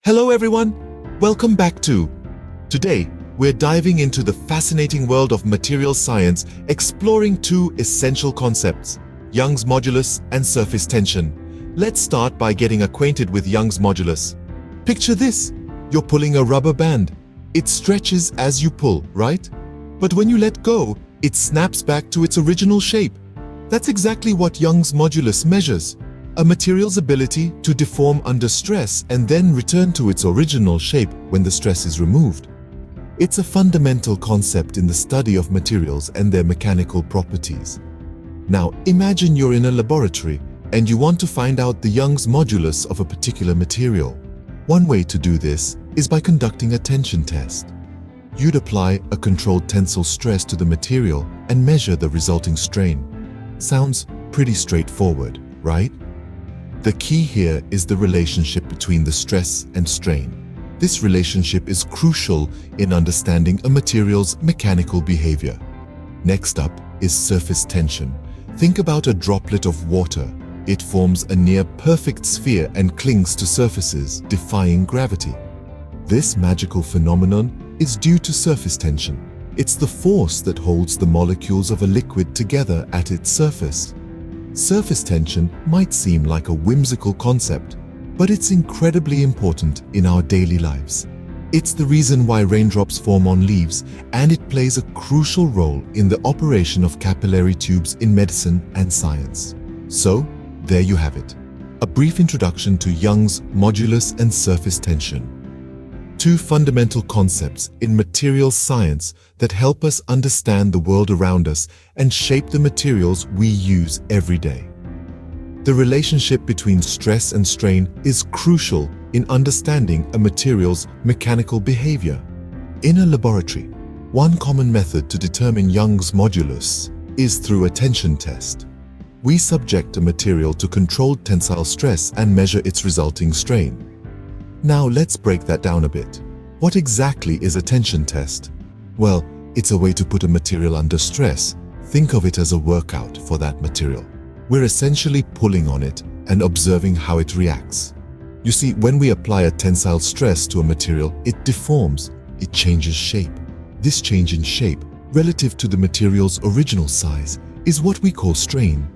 Hello everyone, welcome back to. Today, we're diving into the fascinating world of materials science, exploring two essential concepts, Young's modulus and surface tension. Let's start by getting acquainted with Young's modulus. Picture this, you're pulling a rubber band. It stretches as you pull, right? But when you let go, it snaps back to its original shape. That's exactly what Young's modulus measures. A material's ability to deform under stress and then return to its original shape when the stress is removed. It's a fundamental concept in the study of materials and their mechanical properties. Now, imagine you're in a laboratory and you want to find out the Young's modulus of a particular material. One way to do this is by conducting a tension test. You'd apply a controlled tensile stress to the material and measure the resulting strain. Sounds pretty straightforward, right? The key here is the relationship between the stress and strain. This relationship is crucial in understanding a material's mechanical behavior. Next up is surface tension. Think about a droplet of water. It forms a near-perfect sphere and clings to surfaces, defying gravity. This magical phenomenon is due to surface tension. It's the force that holds the molecules of a liquid together at its surface. Surface tension might seem like a whimsical concept, but it's incredibly important in our daily lives. It's the reason why raindrops form on leaves, and it plays a crucial role in the operation of capillary tubes in medicine and science. So, there you have it. A brief introduction to Young's modulus and surface tension. Two fundamental concepts in materials science that help us understand the world around us and shape the materials we use every day. The relationship between stress and strain is crucial in understanding a material's mechanical behavior. In a laboratory, one common method to determine Young's modulus is through a tension test. We subject a material to controlled tensile stress and measure its resulting strain. Now let's break that down a bit. What exactly is a tension test? Well, it's a way to put a material under stress. Think of it as a workout for that material. We're essentially pulling on it and observing how it reacts. You see, when we apply a tensile stress to a material, it deforms, it changes shape. This change in shape, relative to the material's original size, is what we call strain.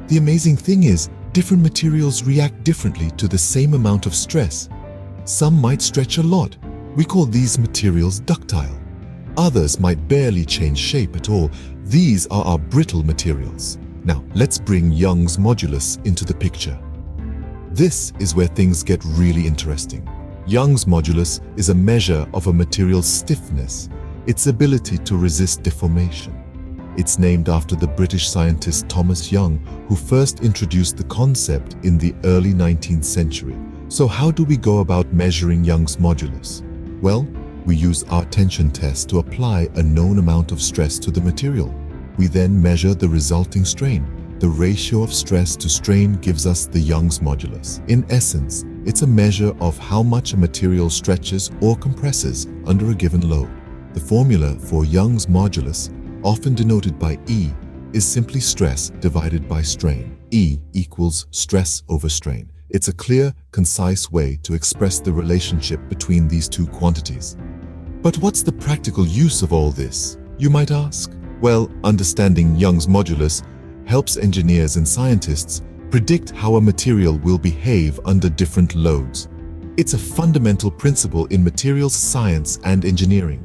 The amazing thing is, different materials react differently to the same amount of stress. Some might stretch a lot. We call these materials ductile. Others might barely change shape at all. These are our brittle materials. Now, let's bring Young's modulus into the picture. This is where things get really interesting. Young's modulus is a measure of a material's stiffness, its ability to resist deformation. It's named after the British scientist Thomas Young, who first introduced the concept in the early 19th century. So how do we go about measuring Young's modulus? Well, we use our tension test to apply a known amount of stress to the material. We then measure the resulting strain. The ratio of stress to strain gives us the Young's modulus. In essence, it's a measure of how much a material stretches or compresses under a given load. The formula for Young's modulus, often denoted by E, is simply stress divided by strain. E equals stress over strain. It's a clear, concise way to express the relationship between these two quantities. But what's the practical use of all this, you might ask? Well, understanding Young's modulus helps engineers and scientists predict how a material will behave under different loads. It's a fundamental principle in materials science and engineering.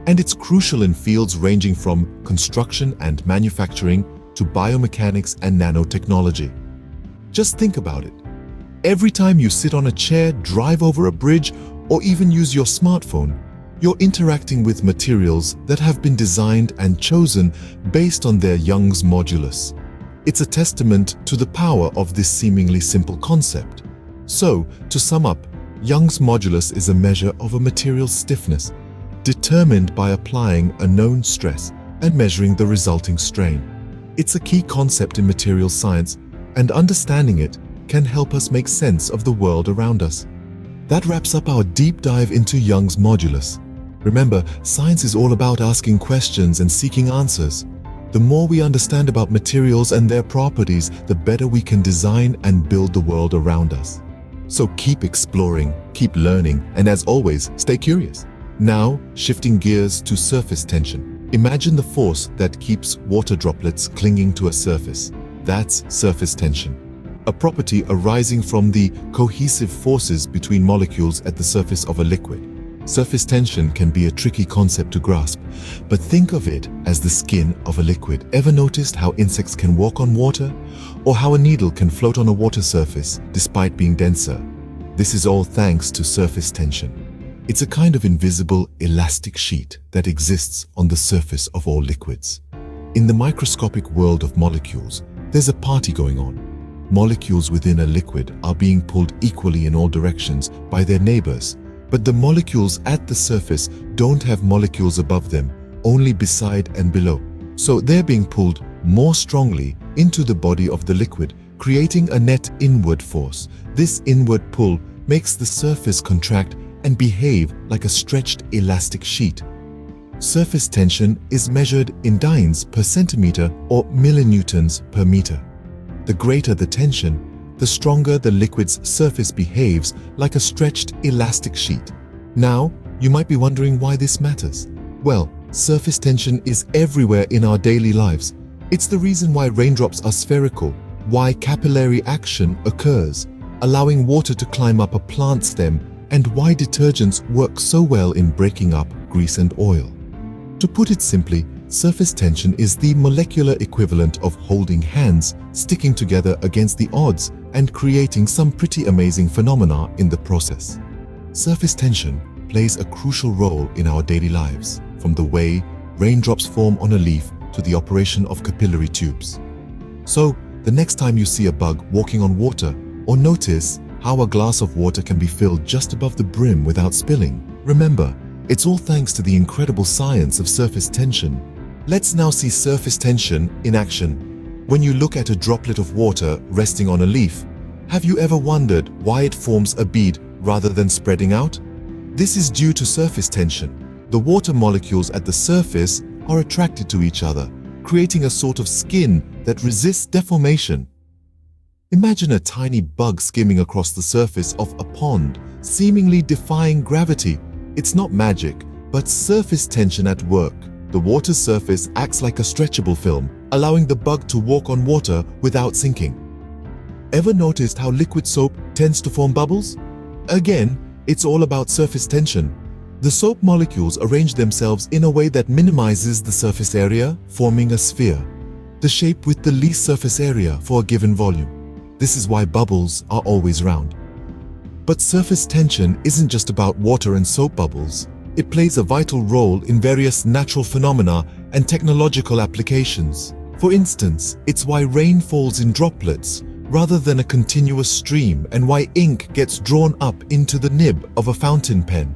And it's crucial in fields ranging from construction and manufacturing to biomechanics and nanotechnology. Just think about it. Every time you sit on a chair, drive over a bridge, or even use your smartphone, you're interacting with materials that have been designed and chosen based on their Young's modulus. It's a testament to the power of this seemingly simple concept. So, to sum up, Young's modulus is a measure of a material's stiffness, determined by applying a known stress and measuring the resulting strain. It's a key concept in materials science, and understanding it can help us make sense of the world around us. That wraps up our deep dive into Young's modulus. Remember, science is all about asking questions and seeking answers. The more we understand about materials and their properties, the better we can design and build the world around us. So keep exploring, keep learning, and as always, stay curious. Now, shifting gears to surface tension. Imagine the force that keeps water droplets clinging to a surface. That's surface tension, a property arising from the cohesive forces between molecules at the surface of a liquid. Surface tension can be a tricky concept to grasp, but think of it as the skin of a liquid. Ever noticed how insects can walk on water? Or how a needle can float on a water surface despite being denser? This is all thanks to surface tension. It's a kind of invisible, elastic sheet that exists on the surface of all liquids. In the microscopic world of molecules, there's a party going on. Molecules within a liquid are being pulled equally in all directions by their neighbors, but the molecules at the surface don't have molecules above them, only beside and below. So they're being pulled more strongly into the body of the liquid, creating a net inward force. This inward pull makes the surface contract and behave like a stretched elastic sheet. Surface tension is measured in dynes per centimeter or millinewtons per meter. The greater the tension, the stronger the liquid's surface behaves like a stretched elastic sheet. Now, you might be wondering why this matters. Well, surface tension is everywhere in our daily lives. It's the reason why raindrops are spherical, why capillary action occurs, allowing water to climb up a plant stem, and why detergents work so well in breaking up grease and oil. To put it simply, surface tension is the molecular equivalent of holding hands, sticking together against the odds, and creating some pretty amazing phenomena in the process. Surface tension plays a crucial role in our daily lives, from the way raindrops form on a leaf to the operation of capillary tubes. So, the next time you see a bug walking on water, or notice how a glass of water can be filled just above the brim without spilling, remember, it's all thanks to the incredible science of surface tension. Let's now see surface tension in action. When you look at a droplet of water resting on a leaf, have you ever wondered why it forms a bead rather than spreading out? This is due to surface tension. The water molecules at the surface are attracted to each other, creating a sort of skin that resists deformation. Imagine a tiny bug skimming across the surface of a pond, seemingly defying gravity. It's not magic, but surface tension at work. The water surface acts like a stretchable film, allowing the bug to walk on water without sinking. Ever noticed how liquid soap tends to form bubbles? Again, it's all about surface tension. The soap molecules arrange themselves in a way that minimizes the surface area, forming a sphere, the shape with the least surface area for a given volume. This is why bubbles are always round. But surface tension isn't just about water and soap bubbles. It plays a vital role in various natural phenomena and technological applications. For instance, it's why rain falls in droplets rather than a continuous stream, and why ink gets drawn up into the nib of a fountain pen.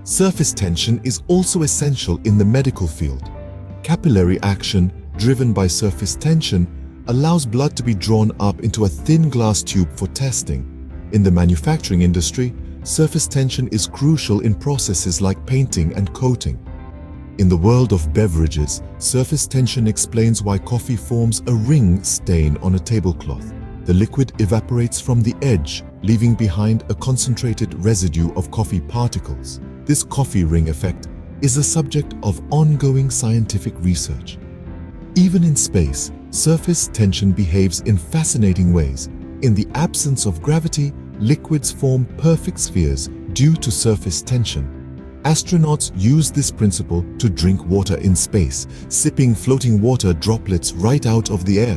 Surface tension is also essential in the medical field. Capillary action, driven by surface tension, allows blood to be drawn up into a thin glass tube for testing. In the manufacturing industry, surface tension is crucial in processes like painting and coating. In the world of beverages, surface tension explains why coffee forms a ring stain on a tablecloth. The liquid evaporates from the edge, leaving behind a concentrated residue of coffee particles. This coffee ring effect is the subject of ongoing scientific research. Even in space, surface tension behaves in fascinating ways. In the absence of gravity, liquids form perfect spheres due to surface tension. Astronauts use this principle to drink water in space, sipping floating water droplets right out of the air.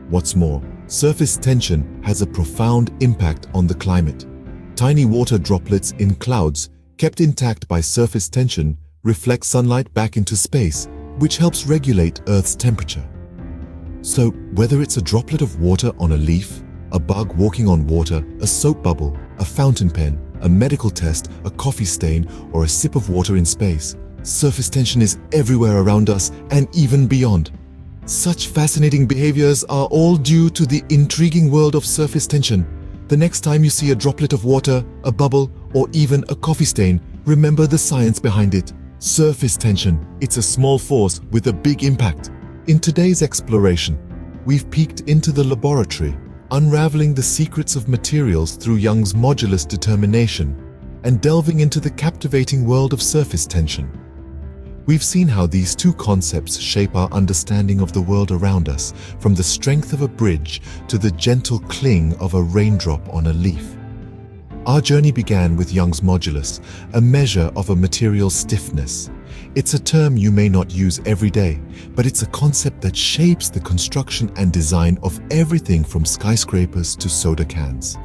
What's more, surface tension has a profound impact on the climate. Tiny water droplets in clouds, kept intact by surface tension, reflect sunlight back into space, which helps regulate Earth's temperature. So, whether it's a droplet of water on a leaf, a bug walking on water, a soap bubble, a fountain pen, a medical test, a coffee stain, or a sip of water in space, surface tension is everywhere around us and even beyond. Such fascinating behaviors are all due to the intriguing world of surface tension. The next time you see a droplet of water, a bubble, or even a coffee stain, remember the science behind it. Surface tension, it's a small force with a big impact. In today's exploration, we've peeked into the laboratory, unraveling the secrets of materials through Young's modulus determination, and delving into the captivating world of surface tension. We've seen how these two concepts shape our understanding of the world around us, from the strength of a bridge to the gentle cling of a raindrop on a leaf. Our journey began with Young's modulus, a measure of a material's stiffness. It's a term you may not use every day, but it's a concept that shapes the construction and design of everything from skyscrapers to soda cans.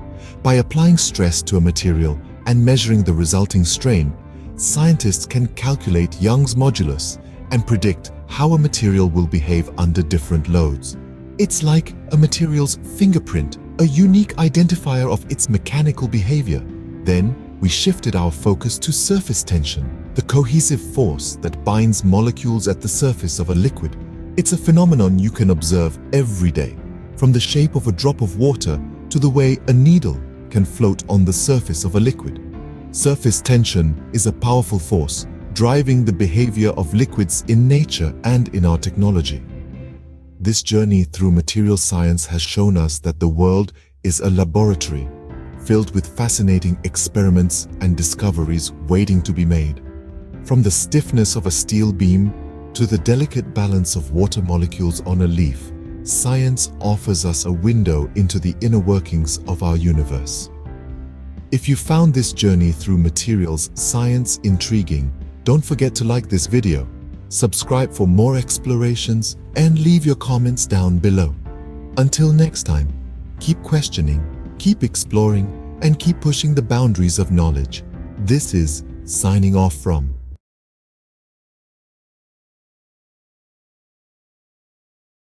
By applying stress to a material and measuring the resulting strain, scientists can calculate Young's modulus and predict how a material will behave under different loads. It's like a material's fingerprint, a unique identifier of its mechanical behavior. Then, we shifted our focus to surface tension, the cohesive force that binds molecules at the surface of a liquid. It's a phenomenon you can observe every day, from the shape of a drop of water to the way a needle can float on the surface of a liquid. Surface tension is a powerful force driving the behavior of liquids in nature and in our technology. This journey through material science has shown us that the world is a laboratory filled with fascinating experiments and discoveries waiting to be made. From the stiffness of a steel beam to the delicate balance of water molecules on a leaf, science offers us a window into the inner workings of our universe. If you found this journey through materials science intriguing, don't forget to like this video, subscribe for more explorations, and leave your comments down below. Until next time, keep questioning, keep exploring, and keep pushing the boundaries of knowledge. This is signing off from